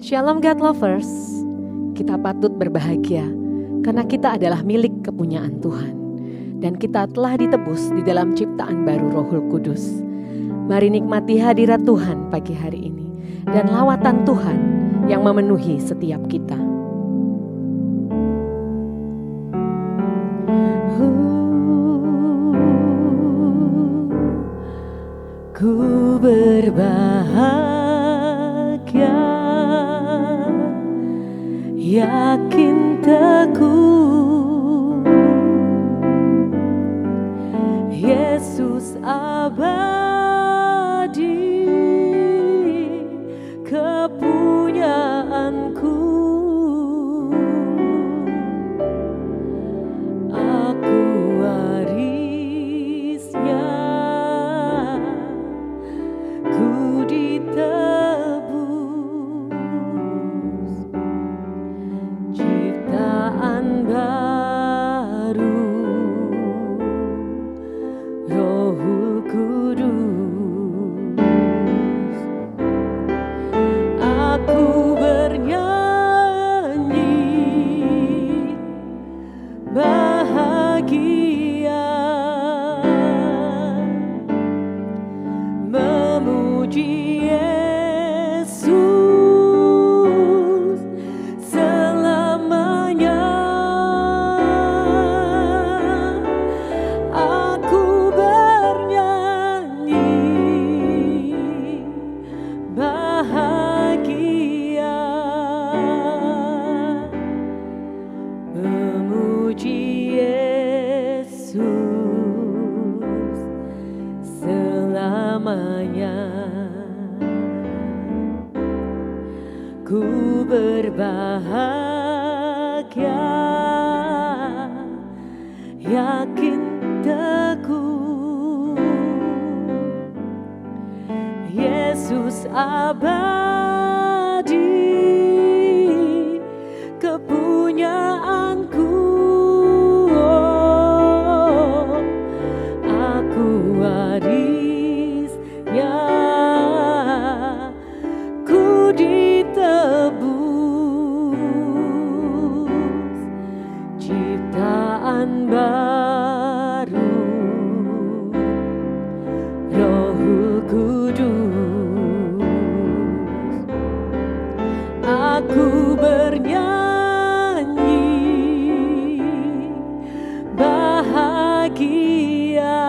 Shalom God Lovers, kita patut berbahagia karena kita adalah milik kepunyaan Tuhan. Dan kita telah ditebus di dalam ciptaan baru Rohul Kudus. Mari nikmati hadirat Tuhan pagi hari ini dan lawatan Tuhan yang memenuhi setiap kita. Ku berbahagia, yakin teguh, Yesus abadi, kepunyaanku. Aku warisnya, ku ditebus, ciptaan baru, Rohul Kudus. Aku bernyanyi bahagia, memuji Yesus selamanya. Aku bernyanyi bahagia, memuji Yesus selamanya. Ku berbahagia, yakin teguh, Yesus abadi, kepunyaanku. Oh, aku warisnya, ku ditebus, ciptaan baru, Rohul Kudus. Aku bernyanyi bahagia,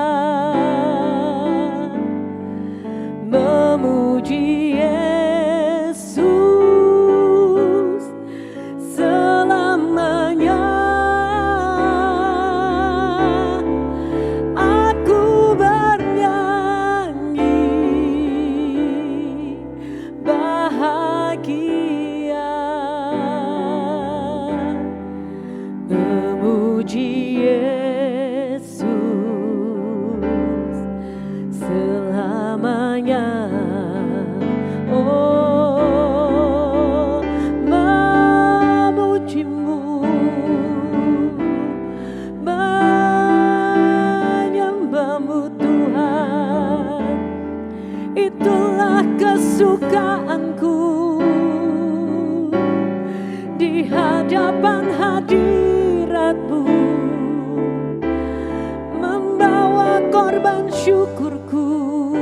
memuji Yesus selamanya. Aku bernyanyi bahagia, memuji Yesus selamanya. Oh, memujimu, menyembahmu Tuhan, itulah kesukaanku di hadapan hadiratmu, membawa korban syukurku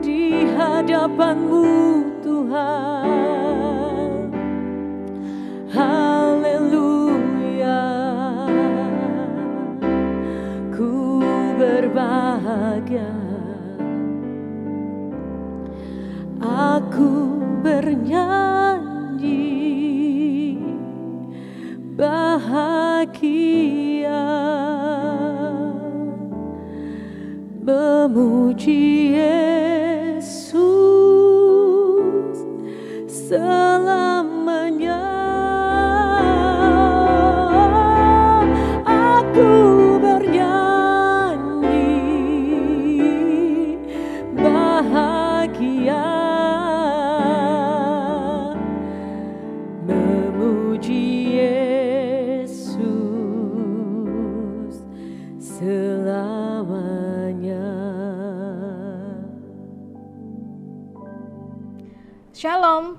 di hadapanmu Tuhan. Haleluya, ku berbahagia, aku bernyanyi bahagia, memuji Yesus selamanya. Aku bernyanyi bahagia, memuji Yesus selamanya. Shalom,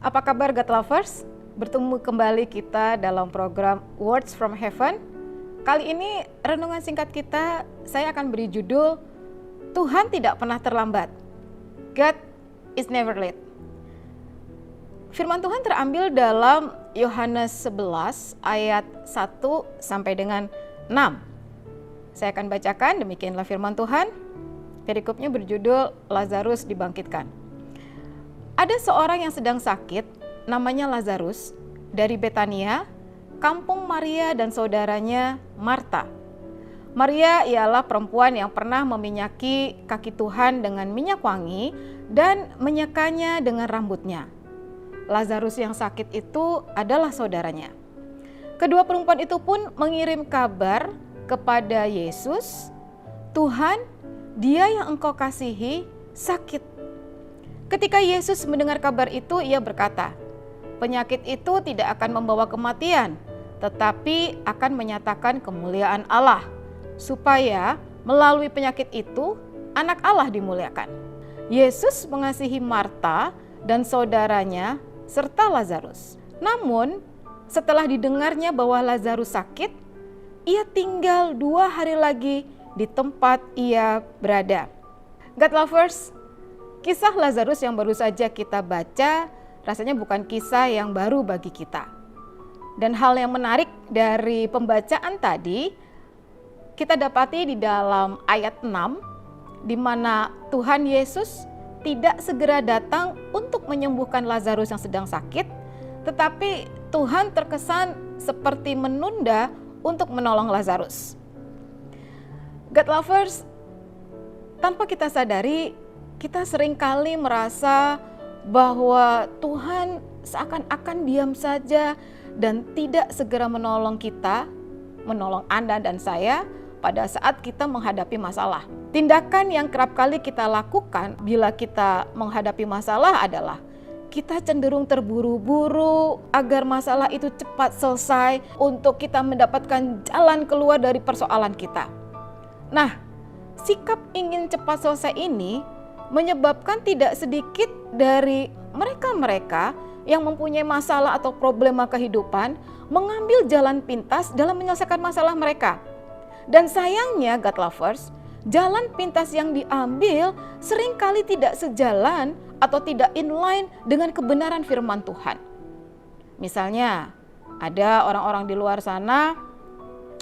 apa kabar God Lovers? Bertemu kembali kita dalam program Words from Heaven. Kali ini renungan singkat kita, saya akan beri judul Tuhan tidak pernah terlambat. God is never late. Firman Tuhan terambil dalam Yohanes 11 ayat 1 sampai dengan 6. Saya akan bacakan, demikianlah firman Tuhan. Perikopnya berjudul Lazarus dibangkitkan. Ada seorang yang sedang sakit, namanya Lazarus, dari Betania, kampung Maria dan saudaranya Marta. Maria ialah perempuan yang pernah meminyaki kaki Tuhan dengan minyak wangi dan menyekanya dengan rambutnya. Lazarus yang sakit itu adalah saudaranya. Kedua perempuan itu pun mengirim kabar kepada Yesus, "Tuhan, dia yang engkau kasihi sakit." Ketika Yesus mendengar kabar itu, ia berkata, "Penyakit itu tidak akan membawa kematian, tetapi akan menyatakan kemuliaan Allah, supaya melalui penyakit itu anak Allah dimuliakan." Yesus mengasihi Marta dan saudaranya serta Lazarus. Namun, setelah didengarnya bahwa Lazarus sakit, ia tinggal 2 hari lagi di tempat ia berada. God Lovers, kisah Lazarus yang baru saja kita baca rasanya bukan kisah yang baru bagi kita. Dan hal yang menarik dari pembacaan tadi, kita dapati di dalam ayat 6, di mana Tuhan Yesus tidak segera datang untuk menyembuhkan Lazarus yang sedang sakit, tetapi Tuhan terkesan seperti menunda untuk menolong Lazarus. God Lovers, tanpa kita sadari, kita seringkali merasa bahwa Tuhan seakan-akan diam saja dan tidak segera menolong kita, menolong Anda dan saya pada saat kita menghadapi masalah. Tindakan yang kerap kali kita lakukan bila kita menghadapi masalah adalah kita cenderung terburu-buru agar masalah itu cepat selesai untuk kita mendapatkan jalan keluar dari persoalan kita. Nah, sikap ingin cepat selesai ini menyebabkan tidak sedikit dari mereka-mereka yang mempunyai masalah atau problema kehidupan mengambil jalan pintas dalam menyelesaikan masalah mereka. Dan sayangnya God Lovers, jalan pintas yang diambil seringkali tidak sejalan atau tidak inline dengan kebenaran firman Tuhan. Misalnya, ada orang-orang di luar sana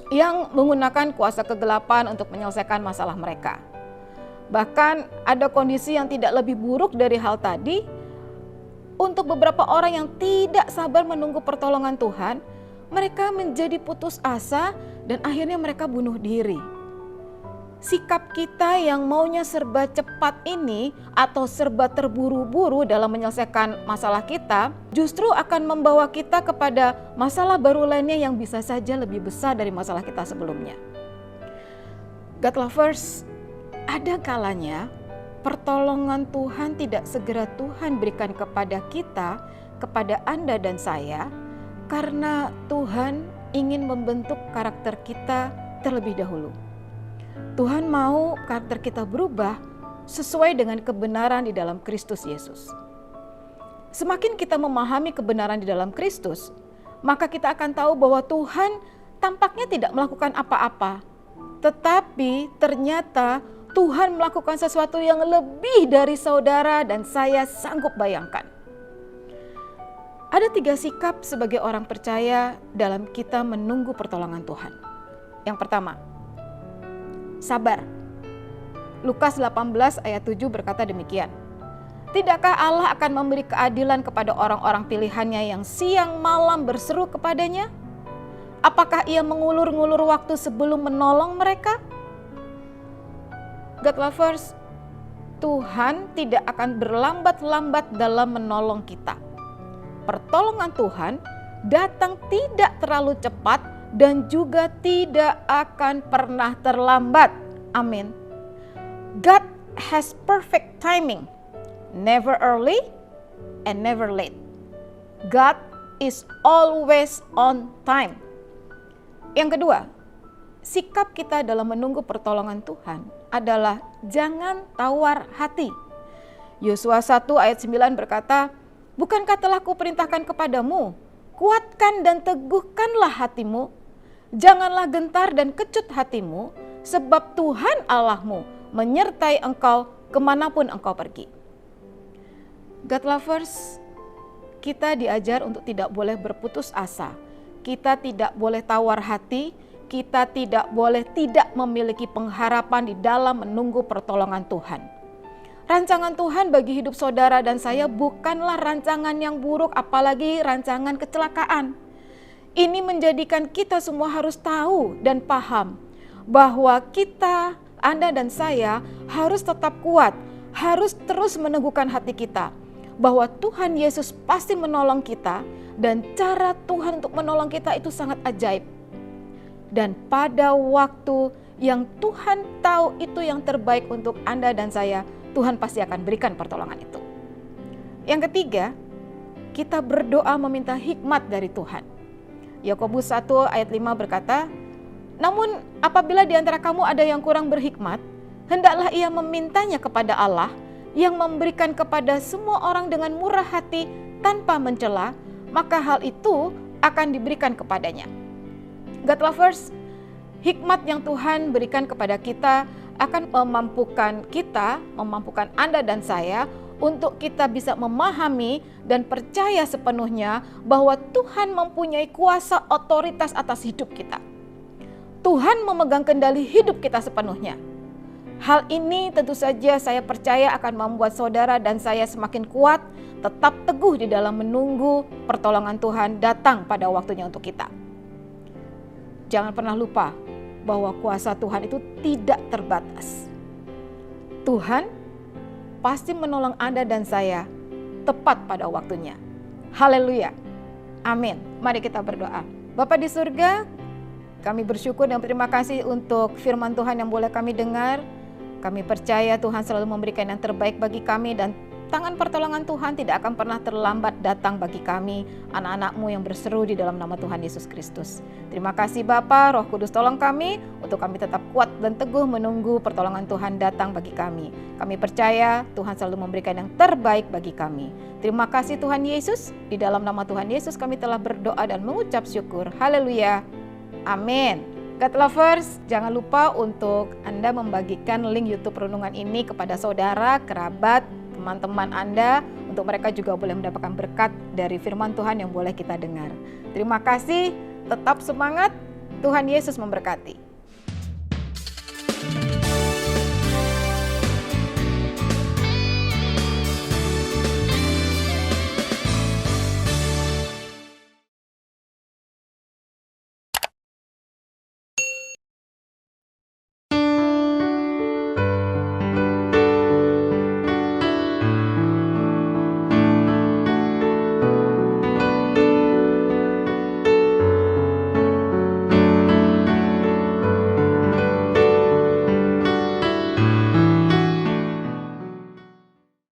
yang menggunakan kuasa kegelapan untuk menyelesaikan masalah mereka. Bahkan ada kondisi yang tidak lebih buruk dari hal tadi. Untuk beberapa orang yang tidak sabar menunggu pertolongan Tuhan, mereka menjadi putus asa dan akhirnya mereka bunuh diri. Sikap kita yang maunya serba cepat ini atau serba terburu-buru dalam menyelesaikan masalah kita justru akan membawa kita kepada masalah baru lainnya yang bisa saja lebih besar dari masalah kita sebelumnya. God Lovers, ada kalanya pertolongan Tuhan tidak segera Tuhan berikan kepada kita, kepada Anda dan saya, karena Tuhan ingin membentuk karakter kita terlebih dahulu. Tuhan mau karakter kita berubah sesuai dengan kebenaran di dalam Kristus Yesus. Semakin kita memahami kebenaran di dalam Kristus, maka kita akan tahu bahwa Tuhan tampaknya tidak melakukan apa-apa, tetapi ternyata Tuhan melakukan sesuatu yang lebih dari saudara dan saya sanggup bayangkan. Ada 3 sikap sebagai orang percaya dalam kita menunggu pertolongan Tuhan. Yang pertama, sabar. Lukas 18 ayat 7 berkata demikian. Tidakkah Allah akan memberi keadilan kepada orang-orang pilihannya yang siang malam berseru kepadanya? Apakah ia mengulur-ngulur waktu sebelum menolong mereka? God Lovers, Tuhan tidak akan berlambat-lambat dalam menolong kita. Pertolongan Tuhan datang tidak terlalu cepat dan juga tidak akan pernah terlambat. Amin. God has perfect timing, never early and never late. God is always on time. Yang kedua, sikap kita dalam menunggu pertolongan Tuhan adalah jangan tawar hati. Yosua 1 ayat 9 berkata, "Bukankah telah kuperintahkan kepadamu, kuatkan dan teguhkanlah hatimu, janganlah gentar dan kecut hatimu, sebab Tuhan Allahmu menyertai engkau kemanapun engkau pergi." God lovers, kita diajar untuk tidak boleh berputus asa. Kita tidak boleh tawar hati, kita tidak boleh tidak memiliki pengharapan di dalam menunggu pertolongan Tuhan. Rancangan Tuhan bagi hidup saudara dan saya bukanlah rancangan yang buruk, apalagi rancangan kecelakaan. Ini menjadikan kita semua harus tahu dan paham bahwa kita, Anda dan saya harus tetap kuat, harus terus meneguhkan hati kita bahwa Tuhan Yesus pasti menolong kita, dan cara Tuhan untuk menolong kita itu sangat ajaib. Dan pada waktu yang Tuhan tahu itu yang terbaik untuk Anda dan saya, Tuhan pasti akan berikan pertolongan itu. Yang ketiga, kita berdoa meminta hikmat dari Tuhan. Yakobus 1 ayat 5 berkata, "Namun apabila di antara kamu ada yang kurang berhikmat, hendaklah ia memintanya kepada Allah, yang memberikan kepada semua orang dengan murah hati tanpa mencela, maka hal itu akan diberikan kepadanya." God lovers, hikmat yang Tuhan berikan kepada kita akan memampukan Anda dan saya untuk kita bisa memahami dan percaya sepenuhnya bahwa Tuhan mempunyai kuasa otoritas atas hidup kita. Tuhan memegang kendali hidup kita sepenuhnya. Hal ini tentu saja saya percaya akan membuat saudara dan saya semakin kuat, tetap teguh di dalam menunggu pertolongan Tuhan datang pada waktunya untuk kita. Jangan pernah lupa bahwa kuasa Tuhan itu tidak terbatas. Tuhan pasti menolong Anda dan saya tepat pada waktunya. Haleluya. Amin. Mari kita berdoa. Bapa di surga, kami bersyukur dan berterima kasih untuk firman Tuhan yang boleh kami dengar. Kami percaya Tuhan selalu memberikan yang terbaik bagi kami, dan tangan pertolongan Tuhan tidak akan pernah terlambat datang bagi kami, anak-anak-Mu yang berseru di dalam nama Tuhan Yesus Kristus. Terima kasih Bapa, Roh Kudus tolong kami untuk kami tetap kuat dan teguh menunggu pertolongan Tuhan datang bagi kami. Kami percaya Tuhan selalu memberikan yang terbaik bagi kami. Terima kasih Tuhan Yesus, di dalam nama Tuhan Yesus kami telah berdoa dan mengucap syukur. Haleluya. Amin. God lovers, jangan lupa untuk Anda membagikan link YouTube Renungan ini kepada saudara, kerabat, teman-teman Anda, untuk mereka juga boleh mendapatkan berkat dari firman Tuhan yang boleh kita dengar. Terima kasih, tetap semangat, Tuhan Yesus memberkati.